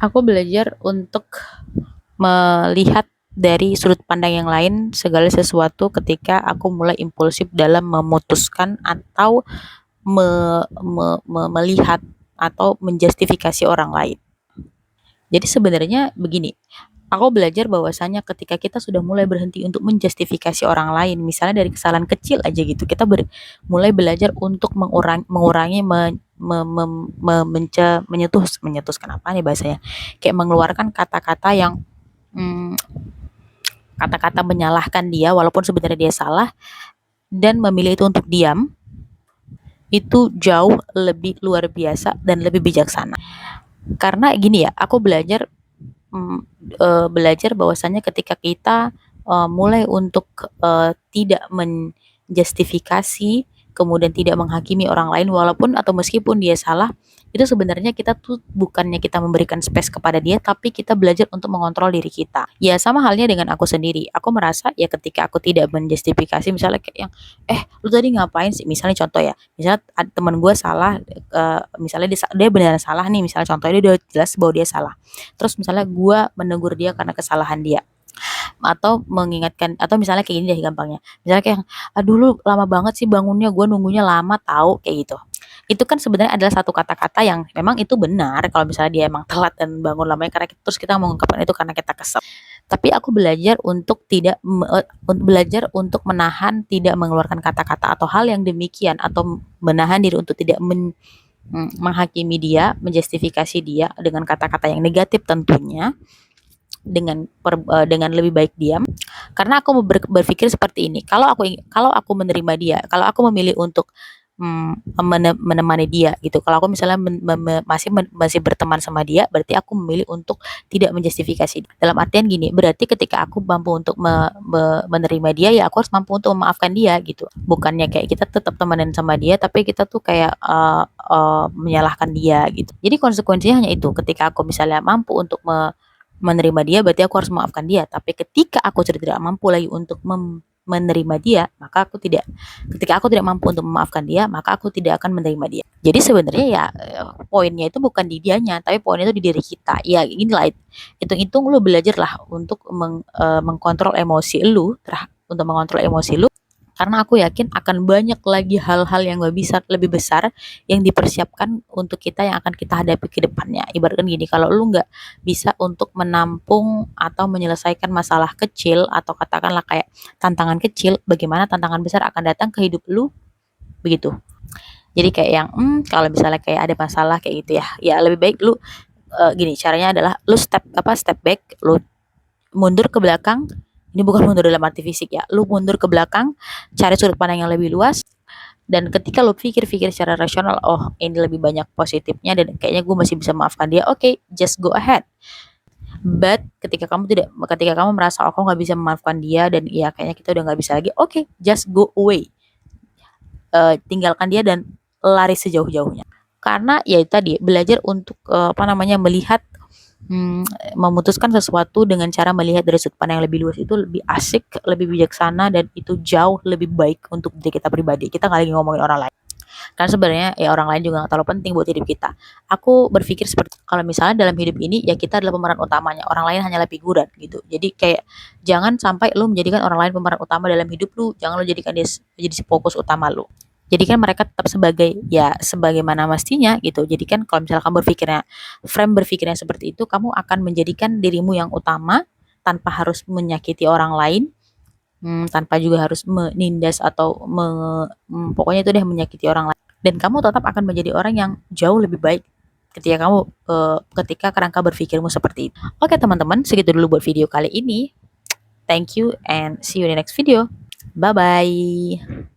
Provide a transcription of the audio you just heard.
Aku belajar untuk melihat dari sudut pandang yang lain segala sesuatu ketika aku mulai impulsif dalam memutuskan atau melihat atau menjustifikasi orang lain. Jadi sebenarnya begini, aku belajar bahwasanya ketika kita sudah mulai berhenti untuk menjustifikasi orang lain, misalnya dari kesalahan kecil aja gitu, kita mulai belajar untuk mengurangi menyetuskan apa nih bahasanya, kayak mengeluarkan kata-kata yang mm, kata-kata menyalahkan dia walaupun sebenarnya dia salah, dan memilih itu untuk diam, itu jauh lebih luar biasa dan lebih bijaksana. Karena gini ya, aku mm, belajar bahwasanya ketika kita mulai untuk tidak menjustifikasi, kemudian tidak menghakimi orang lain walaupun atau meskipun dia salah, itu sebenarnya kita tuh bukannya kita memberikan space kepada dia, tapi kita belajar untuk mengontrol diri kita. Ya sama halnya dengan aku sendiri. Aku merasa ya ketika aku tidak menjustifikasi, misalnya kayak yang lu tadi ngapain sih, misalnya contoh ya, misalnya teman gue salah, misalnya dia beneran salah nih, misalnya contohnya dia udah jelas bahwa dia salah, terus misalnya gue menegur dia karena kesalahan dia, atau mengingatkan, atau misalnya kayak gini deh gampangnya, misalnya kayak aduh lu lama banget sih bangunnya, gue nunggunya lama tahu, kayak gitu. Itu kan sebenarnya adalah satu kata-kata yang memang itu benar kalau misalnya dia emang telat dan bangun lamanya karena terus kita mengungkapkan itu karena kita kesel. Tapi aku belajar untuk belajar untuk menahan, tidak mengeluarkan kata-kata atau hal yang demikian, atau menahan diri untuk tidak menghakimi dia, menjustifikasi dia dengan kata-kata yang negatif tentunya, dengan lebih baik diam. Karena aku berpikir seperti ini, kalau aku menerima dia, kalau aku memilih untuk menemani dia gitu, kalau aku misalnya masih berteman sama dia, berarti aku memilih untuk tidak menjustifikasi. Dalam artian gini, berarti ketika aku mampu untuk menerima dia, ya aku harus mampu untuk memaafkan dia gitu. Bukannya kayak kita tetap temenan sama dia tapi kita tuh kayak menyalahkan dia gitu. Jadi konsekuensinya hanya itu, ketika aku misalnya mampu untuk menerima dia, berarti aku harus memaafkan dia. Tapi ketika aku sudah tidak mampu lagi untuk menerima dia, maka ketika aku tidak mampu untuk memaafkan dia, maka aku tidak akan menerima dia. Jadi sebenarnya ya poinnya itu bukan di dianya, tapi poinnya itu di diri kita. Ya inilah, hitung-hitung lu belajarlah untuk mengkontrol emosi lu, untuk mengontrol emosi lu, karena aku yakin akan banyak lagi hal-hal yang lebih besar yang dipersiapkan untuk kita, yang akan kita hadapi ke depannya. Ibaratkan gini, kalau lu nggak bisa untuk menampung atau menyelesaikan masalah kecil, atau katakanlah kayak tantangan kecil, bagaimana tantangan besar akan datang ke hidup lu, begitu. Jadi kayak yang kalau misalnya kayak ada masalah kayak gitu ya, ya lebih baik lu gini, caranya adalah lu step back, lu mundur ke belakang. Ini bukan mundur dalam arti fisik ya, lu mundur ke belakang, cari sudut pandang yang lebih luas, dan ketika lu pikir-pikir secara rasional, oh ini lebih banyak positifnya dan kayaknya gue masih bisa maafkan dia, oke, just go ahead. But ketika kamu merasa oh, aku nggak bisa memaafkan dia dan ya kayaknya kita udah nggak bisa lagi, oke, just go away. Tinggalkan dia dan lari sejauh-jauhnya. Karena ya tadi belajar untuk melihat, memutuskan sesuatu dengan cara melihat dari sudut pandang yang lebih luas, itu lebih asik, lebih bijaksana, dan itu jauh lebih baik untuk diri kita pribadi. Kita nggak lagi ngomongin orang lain. Karena sebenarnya ya orang lain juga nggak terlalu penting buat hidup kita. Aku berpikir seperti kalau misalnya dalam hidup ini ya kita adalah pemeran utamanya, orang lain hanyalah figuran gitu. Jadi kayak jangan sampai lu menjadikan orang lain pemeran utama dalam hidup lu, jangan lu jadikan dia jadi fokus utama lu. Jadi kan mereka tetap sebagai ya sebagaimana mestinya gitu. Jadi kan kalau misalnya kamu frame berpikirnya seperti itu, kamu akan menjadikan dirimu yang utama tanpa harus menyakiti orang lain, tanpa juga harus menindas atau pokoknya itu deh, menyakiti orang lain. Dan kamu tetap akan menjadi orang yang jauh lebih baik ketika kerangka berpikirmu seperti itu. Oke teman-teman, segitu dulu buat video kali ini. Thank you and see you in the next video. Bye bye.